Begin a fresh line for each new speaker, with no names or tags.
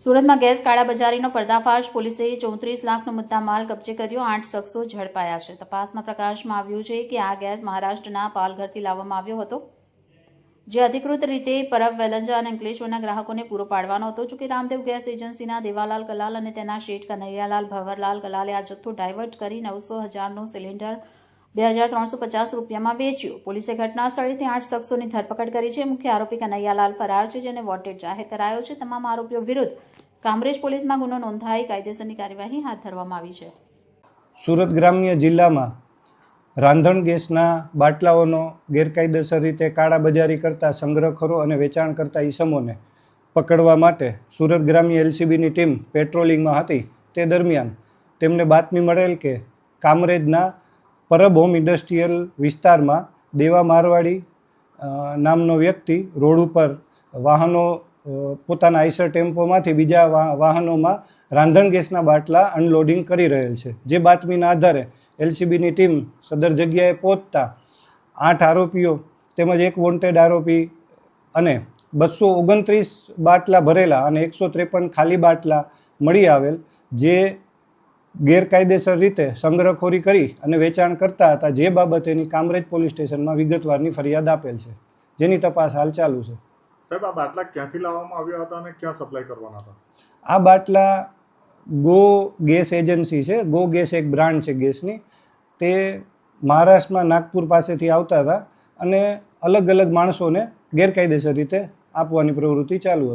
સુરતમાં ગેસ કાળાબજારીનો પર્દાફાશ. પોલીસે 34 લાખનો મુદ્દામાલ કબજે કર્યો. 8 શખ્સો ઝડપાયા છે. તપાસમાં પ્રકાશમાં આવ્યું છે કે આ ગેસ મહારાષ્ટ્રના પાલઘરથી લાવવામાં આવ્યો હતો, જે અધિકૃત રીતે પરબ, વેલંજા અને અંકલેશ્વરના ગ્રાહકોને પૂરો પાડવાનો હતો. જોકે રામદેવ ગેસ એજન્સીના દેવાલાલ કલાલ અને તેના શેઠ કનૈયાલાલ ભંવરલાલ કલાલે આ જથ્થો ડાયવર્ટ કરી 900,000નું સિલિન્ડર 2,350 રૂપિયામાં વેચ્યું. પોલીસે ઘટના સ્થળેથી 8 શખ્સોની ધરપકડ કરી છે. મુખ્ય આરોપી કનૈયાલાલ ફરાર છે, જેને વોન્ટેડ જાહેર કરાયો છે. તમામ આરોપીઓ વિરુદ્ધ કામરેજ પોલીસમાં ગુનો નોંધાઈ કાયદેસરની કાર્યવાહી હાથ ધરવામાં આવી છે.
સુરત ગ્રામ્ય જિલ્લામાં રાંધણ ગેસના બાટલાઓનો ગેરકાયદેસર રીતે કાળાબજારી કરતા સંગ્રહખોરો અને વેચાણ કરતા ઈસમોને પકડવા માટે સુરત ગ્રામ્ય એલસીબીની ટીમ પેટ્રોલિંગમાં હતી. તે દરમિયાન તેમને બાતમી મળેલ કે કામરેજના પરબ હોમ ઇન્ડસ્ટ્રીયલ વિસ્તારમાં દેવા મારવાડી નામનો વ્યક્તિ રોડ ઉપર વાહનો પોતાના આઈસર ટેમ્પોમાંથી બીજા વાહનોમાં રાંધણ ગેસના બાટલા અનલોડિંગ કરી રહેલ છે. જે બાતમીના આધારે એલસીબીની ટીમ સદર જગ્યાએ પહોંચતા 8 આરોપીઓ તેમજ એક વોન્ટેડ આરોપી અને 229 બાટલા ભરેલા અને 153 ખાલી બાટલા મળી આવેલ, જે ગેરકાયદેસર રીતે સંગ્રહખોરી કરી અને વેચાણ કરતા હતા. જે બાબતેની કામરેજ પોલીસ સ્ટેશનમાં વિગતવારની ફરિયાદ આપેલ છે, જેની તપાસ હાલ ચાલુ છે.
સાહેબ, આ બાટલા ક્યાંથી લાવવામાં આવ્યા હતા અને ક્યાં સપ્લાય કરવાના હતા?
આ બાટલા ગો ગેસ એજન્સી છે. ગો ગેસ એક બ્રાન્ડ છે ગેસની. તે મહારાષ્ટ્રમાં નાગપુર પાસેથી આવતા હતા અને અલગ અલગ માણસોને ગેરકાયદેસર રીતે આપવાની પ્રવૃત્તિ ચાલુ હતી.